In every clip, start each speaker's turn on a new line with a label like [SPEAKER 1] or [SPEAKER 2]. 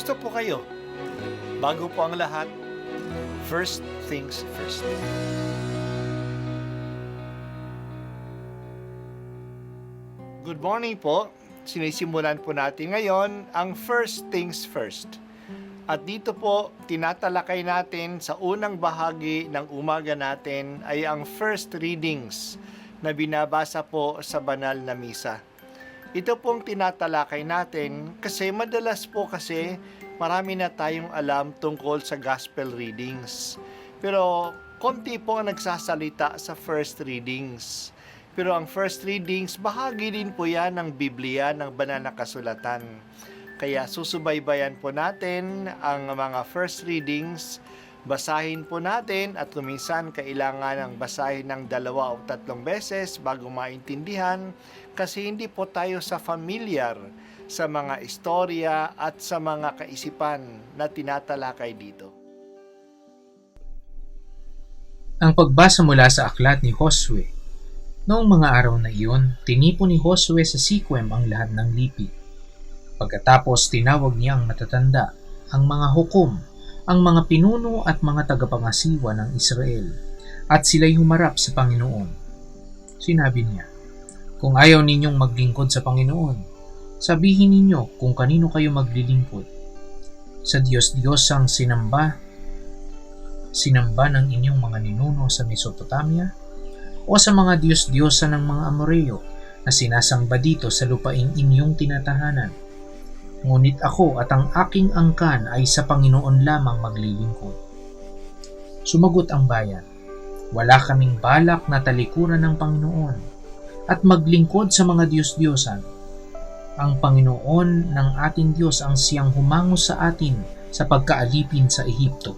[SPEAKER 1] Kumusta po kayo? Bago po ang lahat, first things first. Good morning po. Sinisimulan po natin ngayon ang first things first. At dito po, tinatalakay natin sa unang bahagi ng umaga natin ay ang first readings na binabasa po sa banal na misa. Ito pong tinatalakay natin kasi madalas po kasi marami na tayong alam tungkol sa gospel readings. Pero konti po ang nagsasalita sa first readings. Pero ang first readings, bahagi din po yan ng Biblia, ng banal na kasulatan. Kaya susubaybayan po natin ang mga first readings, basahin po natin at kuminsan kailangan ng basahin ng 2 o 3 beses bago maintindihan kasi hindi po tayo familiar sa mga istorya at sa mga kaisipan na tinatalakay dito.
[SPEAKER 2] Ang pagbasa mula sa aklat ni Josue. Noong mga araw na iyon, tinipon ni Josue sa Siquem ang lahat ng lipi. Pagkatapos tinawag niya ang matatanda, ang mga hukom, ang mga pinuno at mga tagapangasiwa ng Israel, at sila'y humarap sa Panginoon. Sinabi niya, "Kung ayaw ninyong maglingkod sa Panginoon, sabihin ninyo kung kanino kayo maglilingkod. Sa Diyos-Diyos ang sinamba ng inyong mga ninuno sa Mesopotamia, o sa mga Diyos-Diyosa ng mga Amoreo na sinasamba dito sa lupaing inyong tinatahanan. Ngunit ako at ang aking angkan ay sa Panginoon lamang maglilingkod." Sumagot ang bayan, "Wala kaming balak na talikuran ng Panginoon at maglingkod sa mga Diyos-Diyosan. Ang Panginoon ng ating Diyos ang siyang humango sa atin sa pagkaalipin sa Ehipto.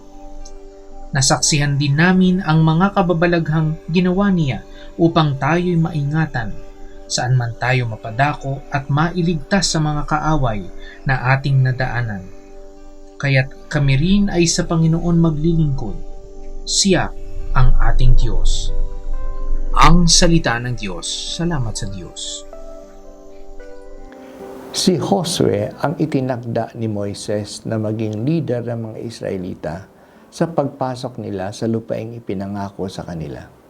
[SPEAKER 2] Nasaksihan din namin ang mga kababalaghang ginawa niya upang tayo'y maingatan saan man tayo mapadako at mailigtas sa mga kaaway na ating nadaanan. Kaya't kami rin ay sa Panginoon maglilingkod. Siya ang ating Diyos." Ang salita ng Diyos. Salamat sa Diyos.
[SPEAKER 3] Si Josue ang itinakda ni Moises na maging leader ng mga Israelita sa pagpasok nila sa lupaing ipinangako sa kanila.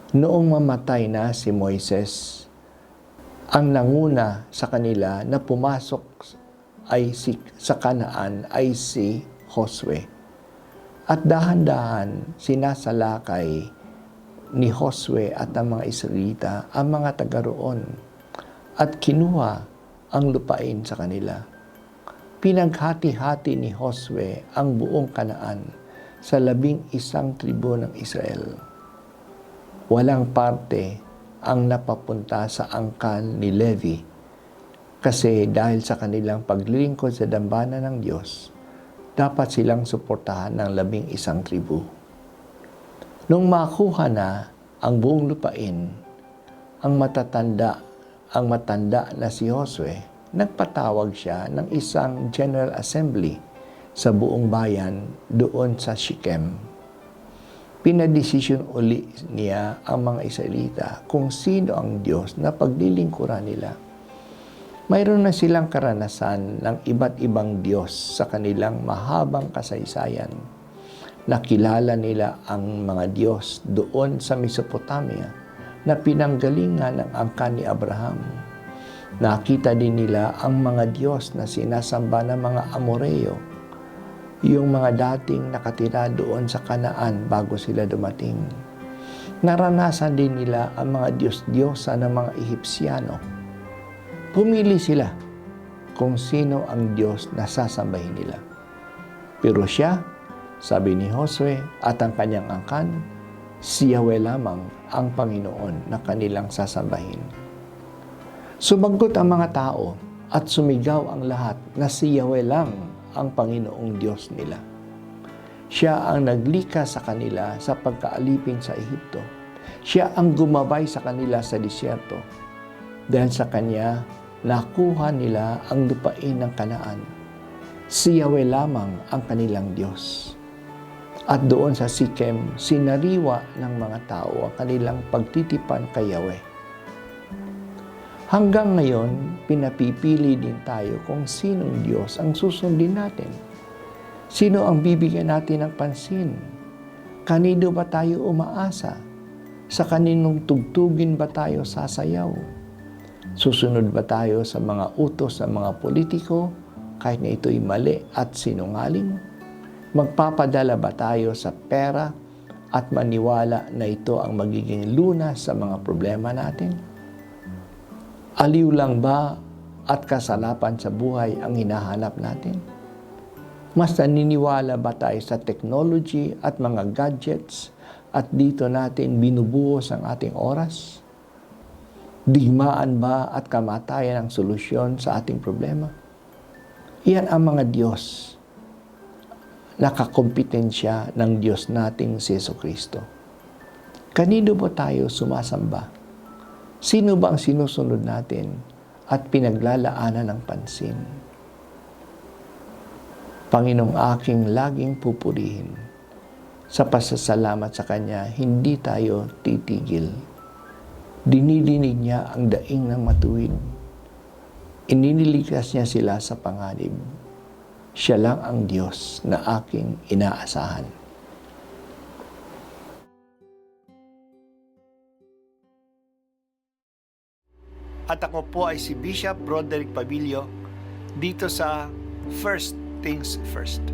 [SPEAKER 3] Noong mamatay na si Moises, ang nanguna sa kanila na pumasok sa Kanaan ay si Josue. At dahan-dahan sinasalakay ni Josue at ang mga Israelita ang mga taga roon at kinuha ang lupain sa kanila. Pinaghati-hati ni Josue ang buong Kanaan sa 11 tribo ng Israel. Walang parte ang napapunta sa angkan ni Levi kasi dahil sa kanilang paglilingkod sa dambana ng Diyos, dapat silang suportahan ng 11 tribo. Nung makuha na ang buong lupain, ang matanda na si Josue, nagpatawag siya ng isang General Assembly sa buong bayan doon sa Shechem. Pinadesisyon uli niya ang mga Israelita kung sino ang Diyos na paglilingkuran nila. Mayroon na silang karanasan ng iba't ibang Diyos sa kanilang mahabang kasaysayan. Nakilala nila ang mga Diyos doon sa Mesopotamia na pinanggalingan ng angkan ni Abraham. Nakita din nila ang mga Diyos na sinasamba ng mga Amoreo, yung mga dating nakatira doon sa Kanaan bago sila dumating. Naranasan din nila ang mga Diyos-Diyosa ng mga Ehipsyano. Pumili sila kung sino ang Diyos na sasambahin nila. Pero siya, sabi ni Josue at ang kanyang angkan, si Yahweh lamang ang Panginoon na kanilang sasambahin. Sumagot ang mga tao at sumigaw ang lahat na si Yahweh lang ang Panginoong Diyos nila. Siya ang naglikas sa kanila sa pagkaalipin sa Ehipto. Siya ang gumabay sa kanila sa disyerto. Dahil sa Kanya, nakuha nila ang lupain ng Kanaan. Si Yahweh lamang ang kanilang Diyos. At doon sa Siquem, sinariwa ng mga tao ang kanilang pagtitipan kay Yahweh. Hanggang ngayon, pinapipili din tayo kung sinong Diyos ang susundin natin. Sino ang bibigyan natin ng pansin? Kanino ba tayo umaasa? Sa kaninong tugtugin ba tayo sasayaw? Susunod ba tayo sa mga utos ng mga politiko kahit na ito'y mali at sinungaling? Magpapadala ba tayo sa pera at maniwala na ito ang magiging lunas sa mga problema natin? Aliw lang ba at kasalapan sa buhay ang hinahanap natin? Mas naniniwala ba tayo sa technology at mga gadgets at dito natin binubuhos ang ating oras? Digmaan ba at kamatayan ang solusyon sa ating problema? Iyan ang mga Diyos na kakompetensya ng Diyos nating si Jesucristo. Kanino ba tayo sumasamba? Sino ba ang sinusunod natin at pinaglalaanan ng pansin? Panginoong aking laging pupurihin. Sa pasasalamat sa Kanya, hindi tayo titigil. Dinidinig niya ang daing ng matuwid. Ininiligtas niya sila sa panganib. Siya lang ang Diyos na aking inaasahan.
[SPEAKER 1] At ako po ay si Bishop Broderick Pabilio dito sa First Things First.